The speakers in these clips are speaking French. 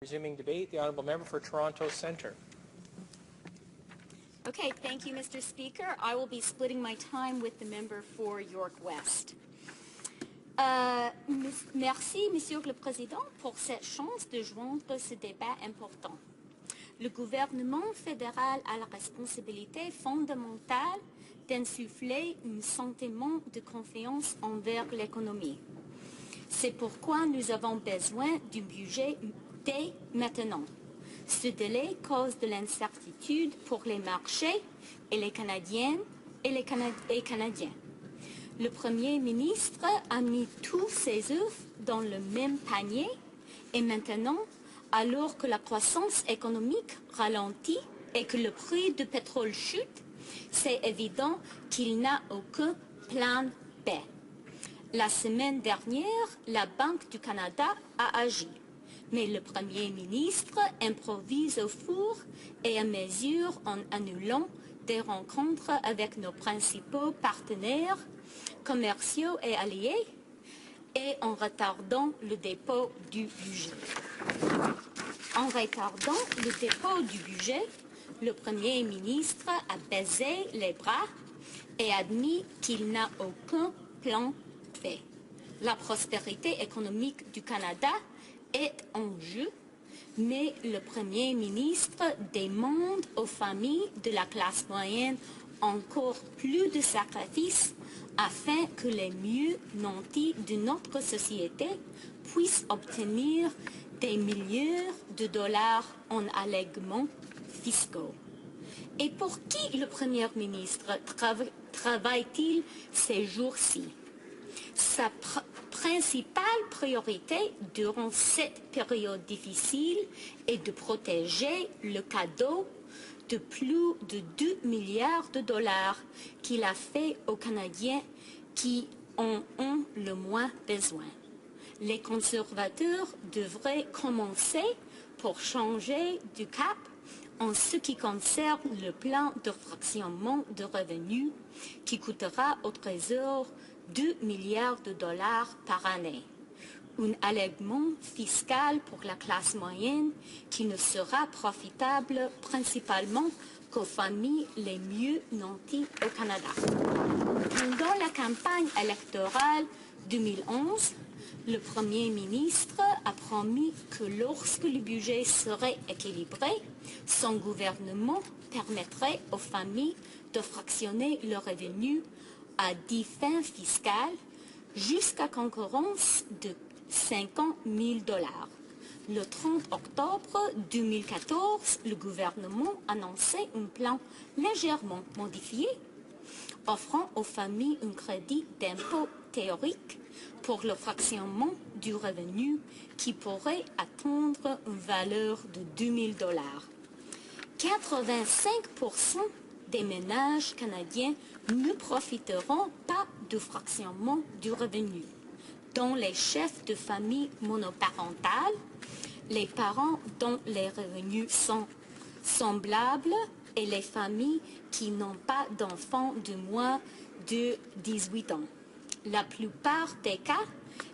Resuming debate, the Honourable Member for Toronto Centre. Okay, thank you, Mr. Speaker. I will be splitting my time with the member for York West. Merci, Monsieur le Président, pour cette chance de joindre ce débat important. Le gouvernement fédéral a la responsabilité fondamentale d'insuffler un sentiment de confiance envers l'économie. C'est pourquoi nous avons besoin d'un budget dès maintenant. Ce délai cause de l'incertitude pour les marchés et les Canadiennes et les Canadiens. Le Premier ministre a mis tous ses œufs dans le même panier et maintenant, alors que la croissance économique ralentit et que le prix du pétrole chute, c'est évident qu'il n'a aucun plan B. La semaine dernière, la Banque du Canada a agi. Mais le Premier ministre improvise au four et à mesure en annulant des rencontres avec nos principaux partenaires commerciaux et alliés et en retardant le dépôt du budget. En retardant le dépôt du budget, le Premier ministre a baissé les bras et admis qu'il n'a aucun plan B. La prospérité économique du Canada est en jeu, mais le Premier ministre demande aux familles de la classe moyenne encore plus de sacrifices afin que les mieux nantis de notre société puissent obtenir des milliards de dollars en allègements fiscaux. Et pour qui le Premier ministre travaille-t-il ces jours-ci? Sa principale priorité durant cette période difficile est de protéger le cadeau de plus de 2 milliards de dollars qu'il a fait aux Canadiens qui en ont le moins besoin. Les conservateurs devraient commencer pour changer de cap en ce qui concerne le plan de fractionnement de revenus qui coûtera au Trésor 2 milliards de dollars par année. Un allègement fiscal pour la classe moyenne qui ne sera profitable principalement qu'aux familles les mieux nanties au Canada. Pendant la campagne électorale 2011, le Premier ministre a promis que lorsque le budget serait équilibré, son gouvernement permettrait aux familles de fractionner leurs revenus à 10 fins fiscales jusqu'à concurrence de 50 000 dollars. Le 30 octobre 2014, le gouvernement annonçait un plan légèrement modifié, offrant aux familles un crédit d'impôt théorique pour le fractionnement du revenu qui pourrait atteindre une valeur de 2 000 dollars. 85% des ménages canadiens ne profiteront pas du fractionnement du revenu, dont les chefs de famille monoparentales, les parents dont les revenus sont semblables et les familles qui n'ont pas d'enfants de moins de 18 ans. La plupart des cas,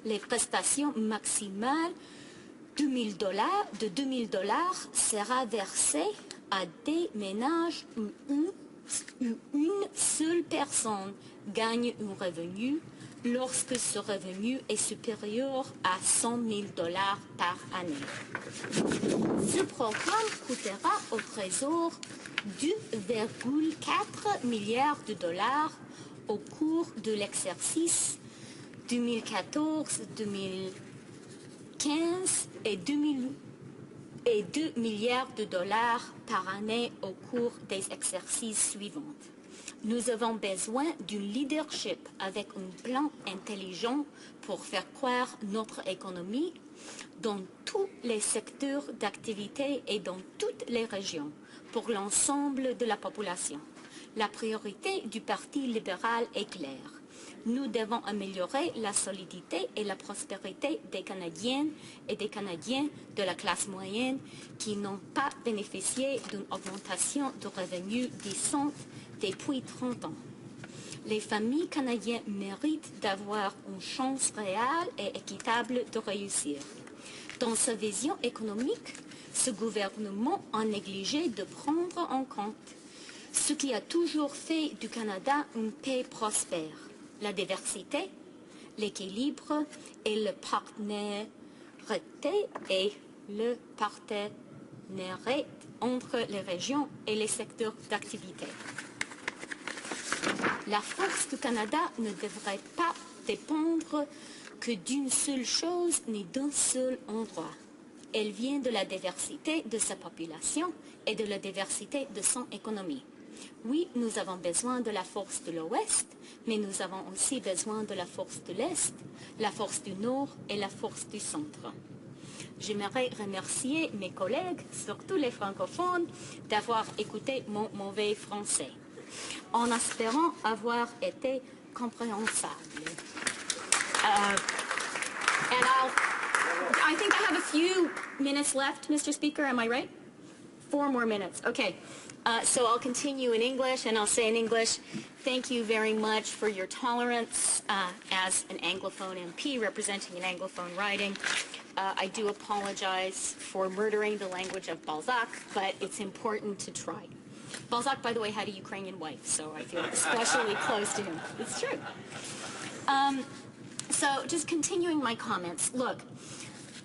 les prestations maximales de 2 000 dollars sera versées à des ménages où une seule personne gagne un revenu lorsque ce revenu est supérieur à 100 000 dollars par année. Ce programme coûtera au Trésor 2,4 milliards de dollars au cours de l'exercice 2014-2015 et 2 milliards de dollars par année au cours des exercices suivants. Nous avons besoin d'un leadership avec un plan intelligent pour faire croire notre économie dans tous les secteurs d'activité et dans toutes les régions pour l'ensemble de la population. La priorité du Parti libéral est claire. Nous devons améliorer la solidité et la prospérité des Canadiennes et des Canadiens de la classe moyenne qui n'ont pas bénéficié d'une augmentation de revenus décente depuis 30 ans. Les familles canadiennes méritent d'avoir une chance réelle et équitable de réussir. Dans sa vision économique, ce gouvernement a négligé de prendre en compte ce qui a toujours fait du Canada un pays prospère, la diversité, l'équilibre et le partenariat entre les régions et les secteurs d'activité. La force du Canada ne devrait pas dépendre que d'une seule chose ni d'un seul endroit. Elle vient de la diversité de sa population et de la diversité de son économie. Oui, nous avons besoin de la force de l'Ouest, mais nous avons aussi besoin de la force de l'Est, la force du Nord et la force du Centre. J'aimerais remercier mes collègues, surtout les francophones, d'avoir écouté mon mauvais français, en espérant avoir été compréhensible. I think I have a few minutes left, Mr. Speaker. Am I right? 4 more minutes. Okay. So I'll continue in English, and I'll say in English, thank you very much for your tolerance as an Anglophone MP representing an Anglophone riding. I do apologize for murdering the language of Balzac, but it's important to try. Balzac, by the way, had a Ukrainian wife, so I feel especially close to him. It's true. So just continuing my comments. Look,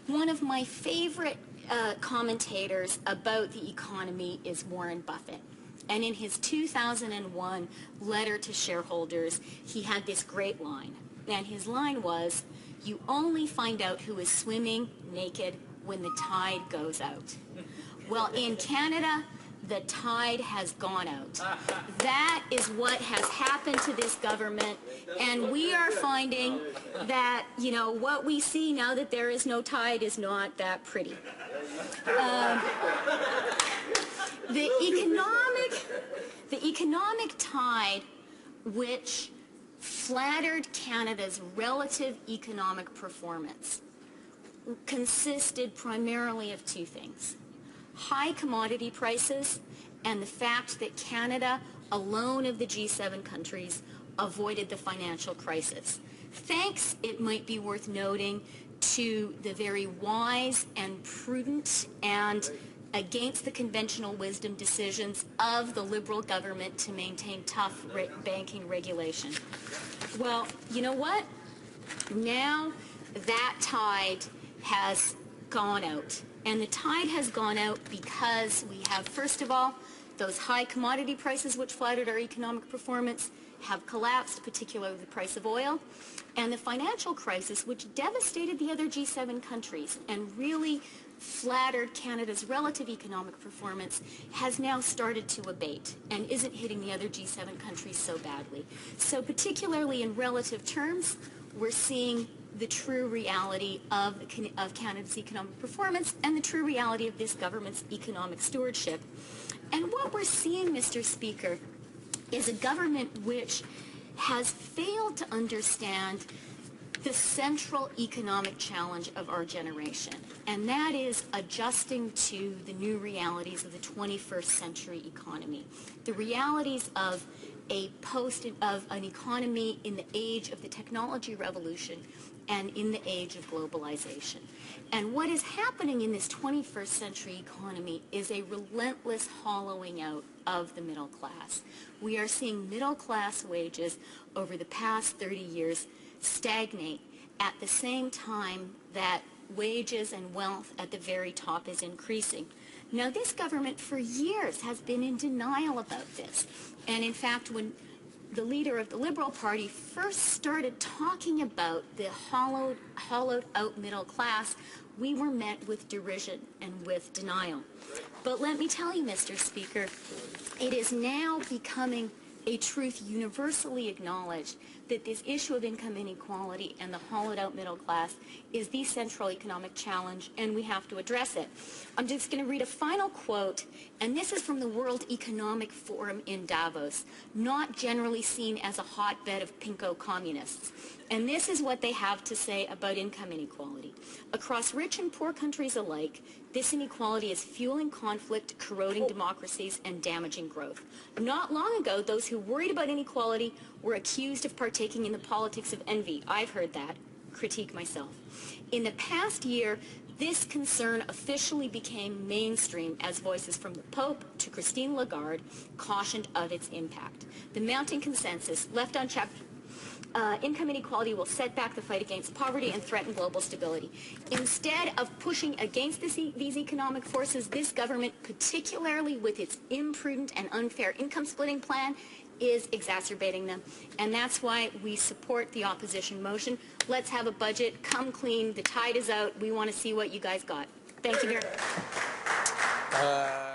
one of my favorite commentators about the economy is Warren Buffett. And in his 2001 letter to shareholders, he had this great line. And his line was, "You only find out who is swimming naked when the tide goes out." Well, in Canada, the tide has gone out. That is what has happened to this government, and we are finding that, you know, what we see now that there is no tide is not that pretty. The economic tide, which flattered Canada's relative economic performance, consisted primarily of two things: high commodity prices and the fact that Canada, alone of the G7 countries, avoided the financial crisis. Thanks, it might be worth noting, to the very wise and prudent and against the conventional wisdom decisions of the Liberal government to maintain tough banking regulation. Well, you know what? Now that tide has gone out. And the tide has gone out because we have, first of all, those high commodity prices which flattered our economic performance have collapsed, particularly the price of oil, and the financial crisis which devastated the other G7 countries and really flattered Canada's relative economic performance has now started to abate and isn't hitting the other G7 countries so badly. So particularly in relative terms, we're seeing the true reality of Canada's economic performance and the true reality of this government's economic stewardship. And what we're seeing, Mr. Speaker, is a government which has failed to understand the central economic challenge of our generation, and that is adjusting to the new realities of the 21st century economy, the realities of an economy in the age of the technology revolution and in the age of globalization. And what is happening in this 21st century economy is a relentless hollowing out of the middle class. We are seeing middle class wages over the past 30 years stagnate at the same time that wages and wealth at the very top is increasing. Now, this government for years has been in denial about this. And in fact, when the leader of the Liberal Party first started talking about the hollowed out middle class, we were met with derision and with denial. But let me tell you, Mr. Speaker, it is now becoming a truth universally acknowledged that this issue of income inequality and the hollowed out middle class is the central economic challenge, and we have to address it. I'm just going to read a final quote, and this is from the World Economic Forum in Davos, not generally seen as a hotbed of pinko communists. And this is what they have to say about income inequality. Across rich and poor countries alike, this inequality is fueling conflict, corroding democracies, and damaging growth. Not long ago, those who worried about inequality were accused of partaking in the politics of envy. I've heard that. Critique myself. In the past year, This concern officially became mainstream as voices from the Pope to Christine Lagarde cautioned of its impact. The mounting consensus left unchecked income inequality will set back the fight against poverty and threaten global stability. Instead of pushing against these economic forces, this government, particularly with its imprudent and unfair income splitting plan, is exacerbating them. And that's why we support the opposition motion. Let's have a budget, come clean, the tide is out, we want to see what you guys got. Thank you very much.